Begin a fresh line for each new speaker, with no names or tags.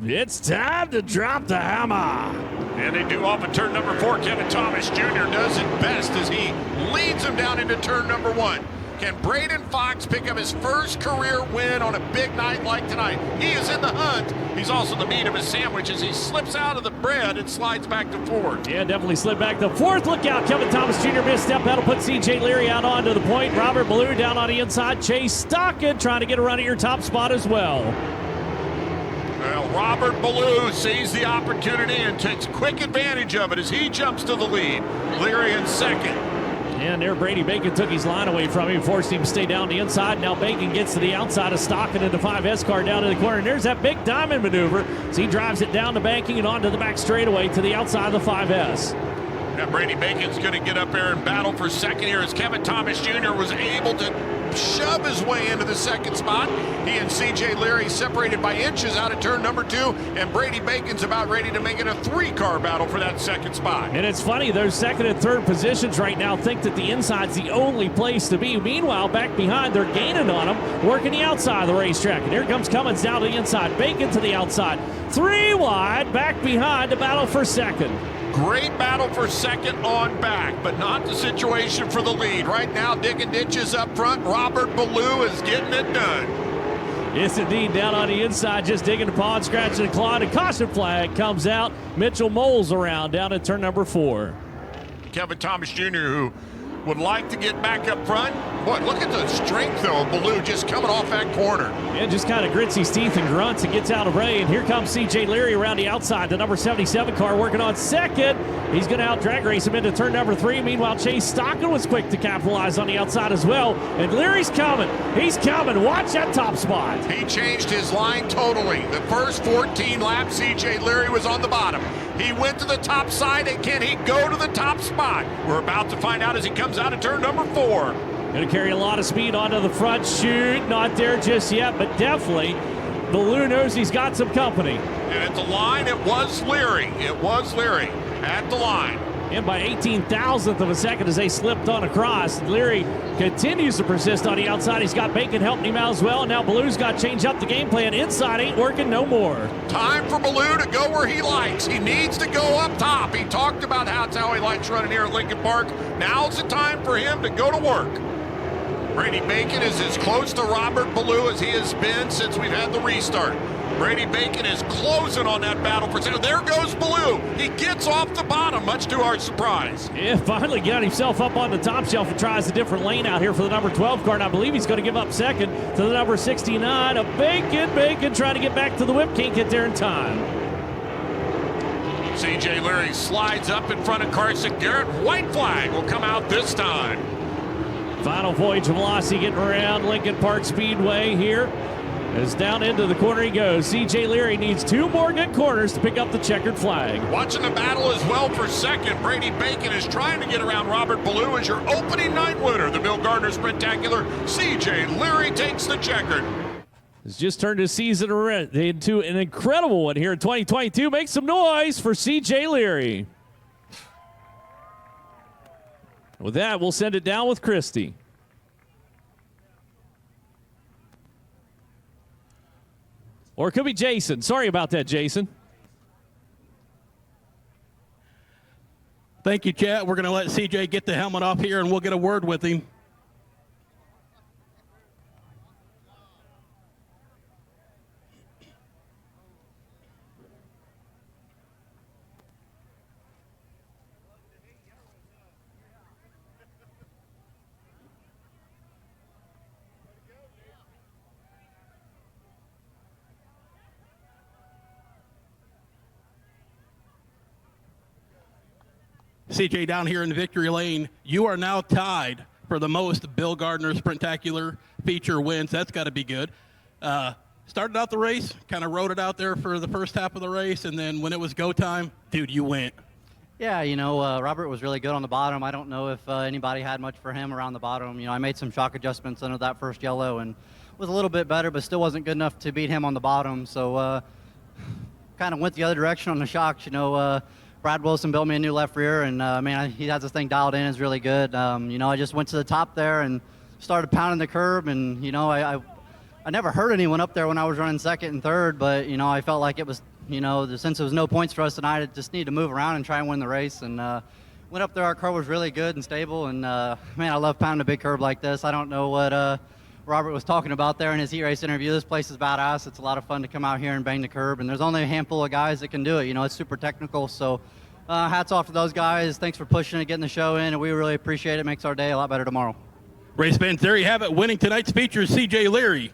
It's time to drop the hammer.
And they do off of turn number 4. Kevin Thomas Jr. does it best as he leads him down into turn number 1. Can Braden Fox pick up his first career win on a big night like tonight? He is in the hunt. He's also the meat of his sandwich as he slips out of the bread and slides back to 4th.
Yeah, definitely slid back to 4th. Look out, Kevin Thomas Jr. misstep. That'll put C.J. Leary out onto the point. Robert Ballou down on the inside. Chase Stockton trying to get a run at your top spot as well.
Well, Robert Ballou sees the opportunity and takes quick advantage of it as he jumps to the lead. Leary in 2nd.
And there Brady Bacon took his line away from him, forced him to stay down the inside. Now Bacon gets to the outside of Stockton in the 5S car down to the corner. And there's that big diamond maneuver as he drives it down the banking and onto the back straightaway to the outside of the 5S.
Now Brady Bacon's going to get up there and battle for 2nd here as Kevin Thomas Jr. was able to shove his way into the 2nd spot. He and C.J. Leary separated by inches out of turn number 2, and Brady Bacon's about ready to make it a 3-car battle for that 2nd spot.
And it's funny, those 2nd and 3rd positions right now think that the inside's the only place to be. Meanwhile, back behind, they're gaining on them, working the outside of the racetrack. And here comes Cummins down to the inside, Bacon to the outside. 3 wide, back behind to battle for 2nd.
Great battle for 2nd on back, but not the situation for the lead. Right now, digging ditches up front. Robert Ballou is getting it done.
Yes, indeed, down on the inside, just digging the pond, scratching the claw. The caution flag comes out. Mitchell Moles around down at turn number 4.
Kevin Thomas Jr., who would like to get back up front. Boy, look at the strength, though, of Ballou just coming off that corner.
Yeah, just kind of grits his teeth and grunts and gets out of way. And here comes C.J. Leary around the outside. The number 77 car working on 2nd. He's going to out-drag race him into turn number 3. Meanwhile, Chase Stockton was quick to capitalize on the outside as well. And Leary's coming. He's coming. Watch that top spot.
He changed his line totally. The first 14 laps, C.J. Leary was on the bottom. He went to the top side, and can he go to the top spot? We're about to find out as he comes out of turn number 4.
Going to carry a lot of speed onto the front chute. Not there just yet, but definitely Ballou knows he's got some company.
And at the line, it was Leary. It was Leary at the line.
And by 18,000th of a second as they slipped on across. Leary continues to persist on the outside. He's got Bacon helping him out as well. Now Ballou's got to change up the game plan. Inside ain't working no more.
Time for Ballou to go where he likes. He needs to go up top. He talked about that's how he likes running here at Lincoln Park. Now's the time for him to go to work. Brady Bacon is as close to Robert Ballou as he has been since we've had the restart. Brady Bacon is closing on that battle for second. There goes Ballou. He gets off the bottom, much to our surprise.
Yeah, finally got himself up on the top shelf and tries a different lane out here for the number 12 car. And I believe he's going to give up 2nd to the number 69. A Bacon trying to get back to the whip. Can't get there in time.
C.J. Leary slides up in front of Carson Garrett. White flag will come out this time.
Final voyage of velocity getting around Lincoln Park Speedway here. As down into the corner he goes. C.J. Leary needs 2 more good corners to pick up the checkered flag.
Watching the battle as well for 2nd. Brady Bacon is trying to get around Robert Ballou as your opening night winner. The Bill Gardner Sprintacular. C.J. Leary takes the checkered.
Has just turned his season into an incredible one here in 2022. Make some noise for C.J. Leary. With that, we'll send it down with Christie. Or it could be Jason. Sorry about that, Jason.
Thank you, Chet. We're going to let CJ get the helmet off here, and we'll get a word with him. CJ, down here in the victory lane, you are now tied for the most Bill Gardner Sprintacular feature wins. That's got to be good. Started out the race, kind of rode it out there for the first half of the race, and then when it was go time, dude, you went.
Yeah, you know, Robert was really good on the bottom. I don't know if anybody had much for him around the bottom. You know, I made some shock adjustments under that first yellow and was a little bit better, but still wasn't good enough to beat him on the bottom. So kind of went the other direction on the shocks. You know, Brad Wilson built me a new left rear, and man, he has this thing dialed in. It's really good. You know, I just went to the top there and started pounding the curb, and you know, I I never hurt anyone up there when I was running second and third, but, you know, I felt like it was, you know, since there was no points for us tonight, I just needed to move around and try and win the race. And went up there, our car was really good and stable. And, man, I love pounding a big curb like this. I don't know what Robert was talking about there in his heat race interview. This place is badass. It's a lot of fun to come out here and bang the curb. And there's only a handful of guys that can do it. You know, it's super technical. So hats off to those guys. Thanks for pushing it, getting the show in. And we really appreciate it. Makes our day a lot better tomorrow.
Race fans, there you have it. Winning tonight's feature, C.J. Leary.